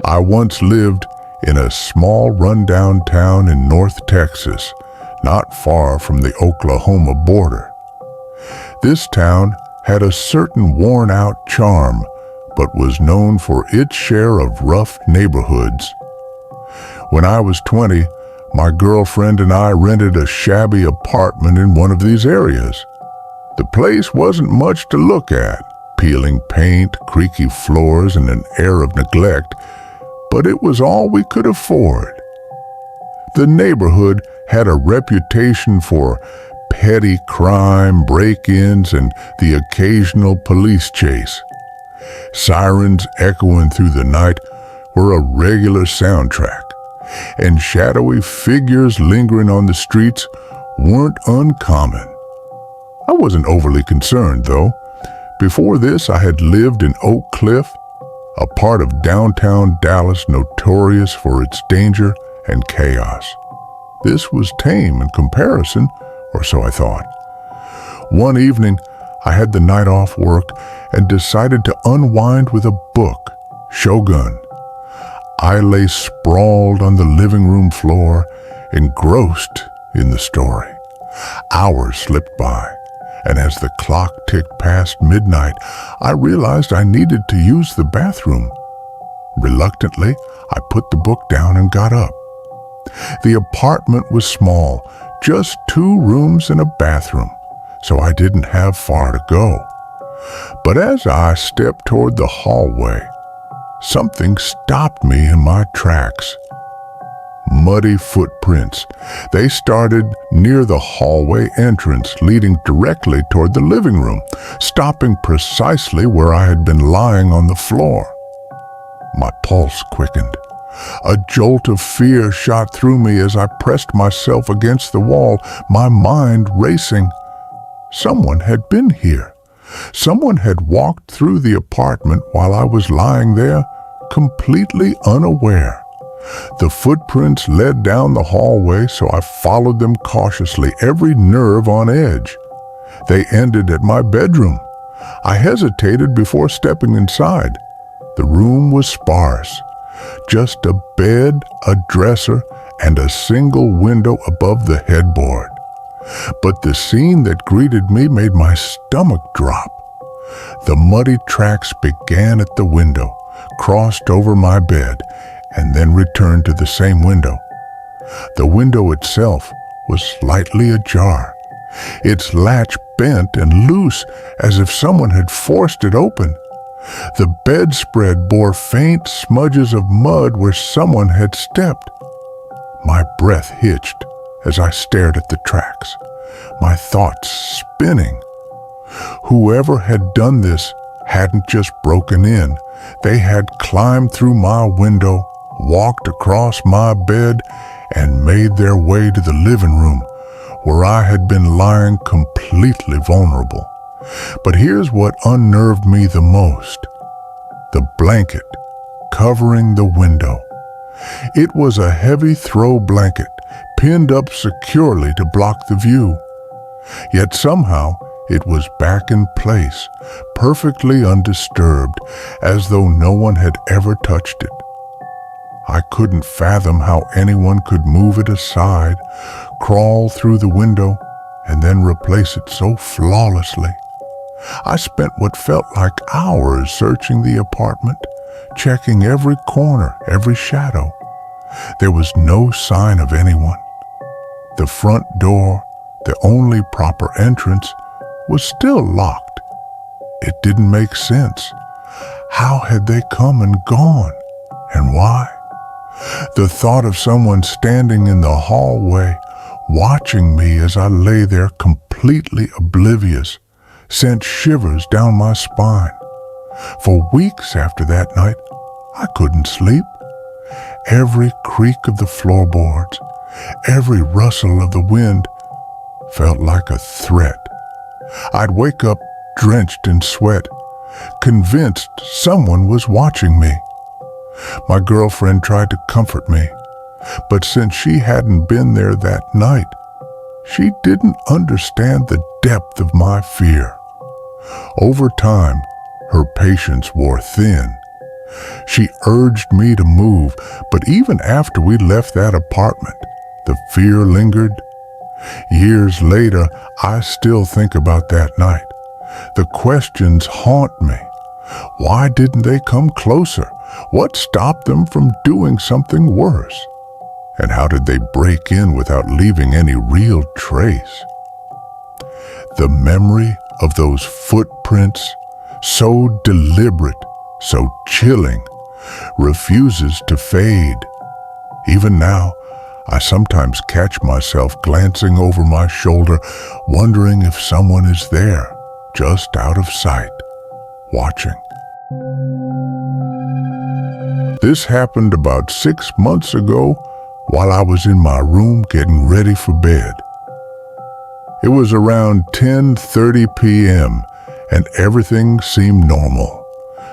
I once lived in a small rundown town in North Texas, not far from the Oklahoma border. This town had a certain worn-out charm, but was known for its share of rough neighborhoods. When I was 20, my girlfriend and I rented a shabby apartment in one of these areas. The place wasn't much to look at, peeling paint, creaky floors, and an air of neglect, but it was all we could afford. The neighborhood had a reputation for petty crime, break-ins, and the occasional police chase. Sirens echoing through the night were a regular soundtrack, and shadowy figures lingering on the streets weren't uncommon. I wasn't overly concerned, though. Before this, I had lived in Oak Cliff, a part of downtown Dallas notorious for its danger and chaos. This was tame in comparison, or so I thought. One evening, I had the night off work and decided to unwind with a book, Shogun. I lay sprawled on the living room floor, engrossed in the story. Hours slipped by, and as the clock ticked past midnight, I realized I needed to use the bathroom. Reluctantly, I put the book down and got up. The apartment was small, just 2 rooms and a bathroom, so I didn't have far to go. But as I stepped toward the hallway, something stopped me in my tracks. Muddy footprints. They started near the hallway entrance leading directly toward the living room, stopping precisely where I had been lying on the floor. My pulse quickened. A jolt of fear shot through me as I pressed myself against the wall, my mind racing. Someone had been here. Someone had walked through the apartment while I was lying there, completely unaware. The footprints led down the hallway, so I followed them cautiously, every nerve on edge. They ended at my bedroom. I hesitated before stepping inside. The room was sparse. Just a bed, a dresser, and a single window above the headboard. But the scene that greeted me made my stomach drop. The muddy tracks began at the window, crossed over my bed, and then returned to the same window. The window itself was slightly ajar, its latch bent and loose as if someone had forced it open. The bedspread bore faint smudges of mud where someone had stepped. My breath hitched as I stared at the tracks, my thoughts spinning. Whoever had done this hadn't just broken in. They had climbed through my window, walked across my bed, and made their way to the living room, where I had been lying completely vulnerable. But here's what unnerved me the most: the blanket covering the window. It was a heavy throw blanket, pinned up securely to block the view. Yet somehow it was back in place, perfectly undisturbed, as though no one had ever touched it. I couldn't fathom how anyone could move it aside, crawl through the window, and then replace it so flawlessly. I spent what felt like hours searching the apartment, checking every corner, every shadow. There was no sign of anyone. The front door, the only proper entrance, was still locked. It didn't make sense. How had they come and gone? And why? The thought of someone standing in the hallway, watching me as I lay there completely oblivious, sent shivers down my spine. For weeks after that night, I couldn't sleep. Every creak of the floorboards, every rustle of the wind felt like a threat. I'd wake up drenched in sweat, convinced someone was watching me. My girlfriend tried to comfort me, but since she hadn't been there that night, she didn't understand the depth of my fear. Over time, her patience wore thin, She urged me to move, but even after we left that apartment, the fear lingered. Years later, I still think about that night. The questions haunt me. Why didn't they come closer? What stopped them from doing something worse? And how did they break in without leaving any real trace? The memory of those footprints, so deliberate, so chilling, refuses to fade. Even now, I sometimes catch myself glancing over my shoulder, wondering if someone is there, just out of sight, watching. This happened about 6 months ago while I was in my room getting ready for bed. It was around 10:30 p.m. and everything seemed normal.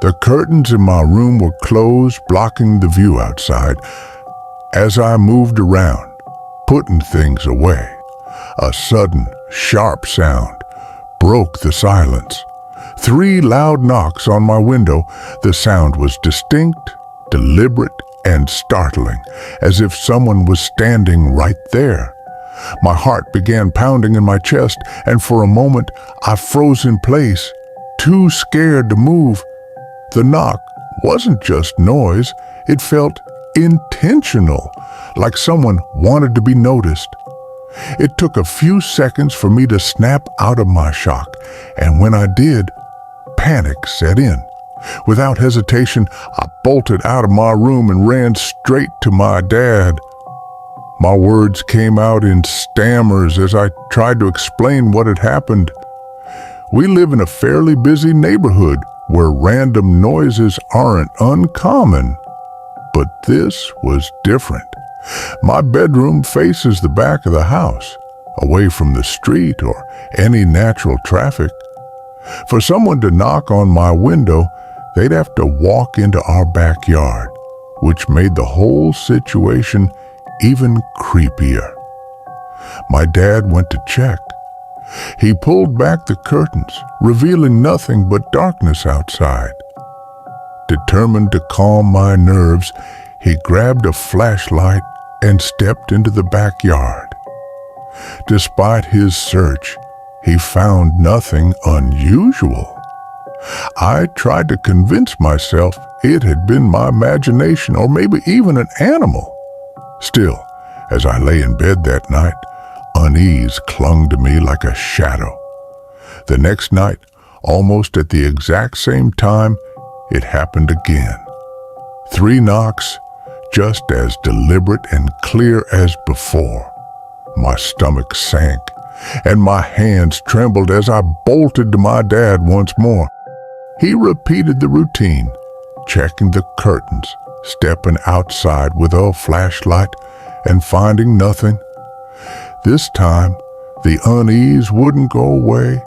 The curtains in my room were closed, blocking the view outside. As I moved around, putting things away, a sudden, sharp sound broke the silence. 3 loud knocks on my window. The sound was distinct, deliberate, and startling, as if someone was standing right there. My heart began pounding in my chest, and for a moment I froze in place, too scared to move. The knock wasn't just noise, it felt intentional, like someone wanted to be noticed. It took a few seconds for me to snap out of my shock, and when I did, panic set in. Without hesitation, I bolted out of my room and ran straight to my dad. My words came out in stammers as I tried to explain what had happened. We live in a fairly busy neighborhood where random noises aren't uncommon. But this was different. My bedroom faces the back of the house, away from the street or any natural traffic. For someone to knock on my window, they'd have to walk into our backyard, which made the whole situation even creepier. My dad went to check. He pulled back the curtains, revealing nothing but darkness outside. Determined to calm my nerves, he grabbed a flashlight and stepped into the backyard. Despite his search, he found nothing unusual. I tried to convince myself it had been my imagination or maybe even an animal. Still, as I lay in bed that night, unease clung to me like a shadow. The next night, almost at the exact same time, it happened again. 3 knocks, just as deliberate and clear as before. My stomach sank, and my hands trembled as I bolted to my dad once more. He repeated the routine, checking the curtains, stepping outside with a flashlight, and finding nothing. This time, the unease wouldn't go away.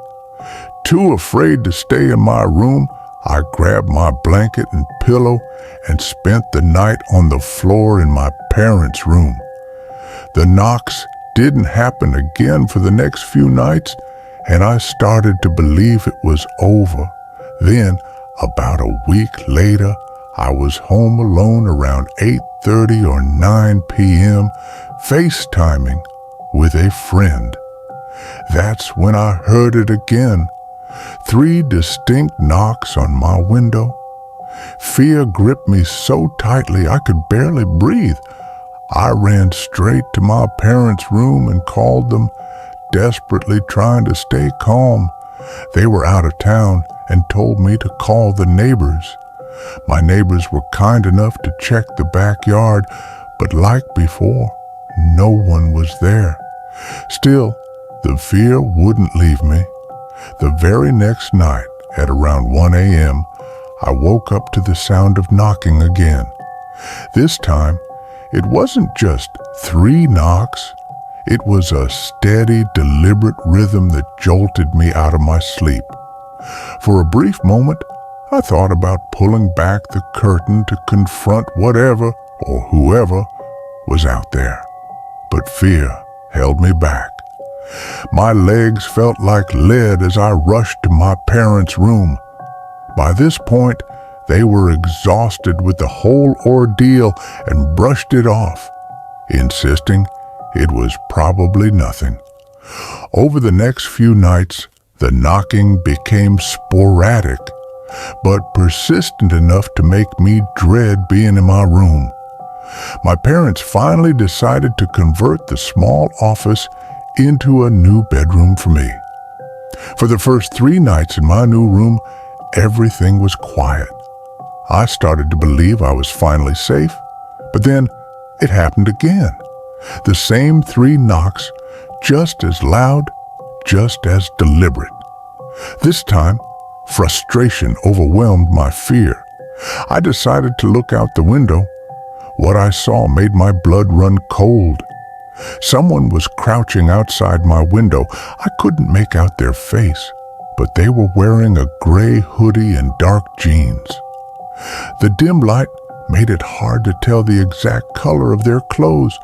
Too afraid to stay in my room, I grabbed my blanket and pillow and spent the night on the floor in my parents' room. The knocks didn't happen again for the next few nights, and I started to believe it was over. Then, about a week later, I was home alone around 8:30 or 9 p.m., FaceTiming with a friend. That's when I heard it again. 3 distinct knocks on my window. Fear gripped me so tightly I could barely breathe. I ran straight to my parents' room and called them, desperately trying to stay calm. They were out of town and told me to call the neighbors. My neighbors were kind enough to check the backyard, but like before, no one was there. Still, the fear wouldn't leave me. The very next night, at around 1 a.m., I woke up to the sound of knocking again. This time, it wasn't just 3 knocks. It was a steady, deliberate rhythm that jolted me out of my sleep. For a brief moment, I thought about pulling back the curtain to confront whatever or whoever was out there. But fear held me back. My legs felt like lead as I rushed to my parents' room. By this point, they were exhausted with the whole ordeal and brushed it off, insisting it was probably nothing. Over the next few nights, the knocking became sporadic, but persistent enough to make me dread being in my room. My parents finally decided to convert the small office into a new bedroom for me. For the first 3 nights in my new room, everything was quiet. I started to believe I was finally safe, but then it happened again. The same 3 knocks, just as loud, just as deliberate. This time, frustration overwhelmed my fear. I decided to look out the window. What I saw made my blood run cold. Someone was crouching outside my window. I couldn't make out their face, but they were wearing a gray hoodie and dark jeans. The dim light made it hard to tell the exact color of their clothes,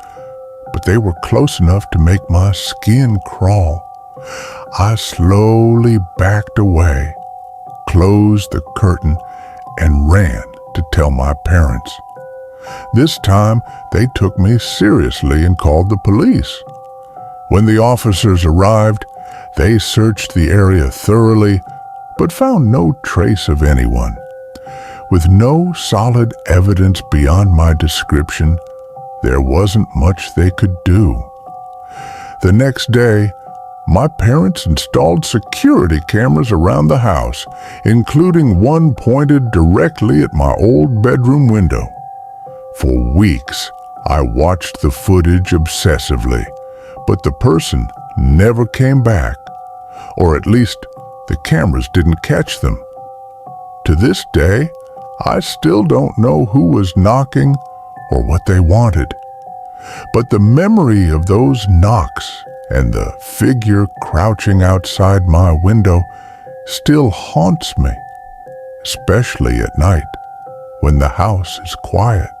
but they were close enough to make my skin crawl. I slowly backed away, closed the curtain, and ran to tell my parents. This time, they took me seriously and called the police. When the officers arrived, they searched the area thoroughly, but found no trace of anyone. With no solid evidence beyond my description, there wasn't much they could do. The next day, my parents installed security cameras around the house, including one pointed directly at my old bedroom window. For weeks, I watched the footage obsessively, but the person never came back, or at least the cameras didn't catch them. To this day, I still don't know who was knocking or what they wanted. But the memory of those knocks and the figure crouching outside my window still haunts me, especially at night when the house is quiet.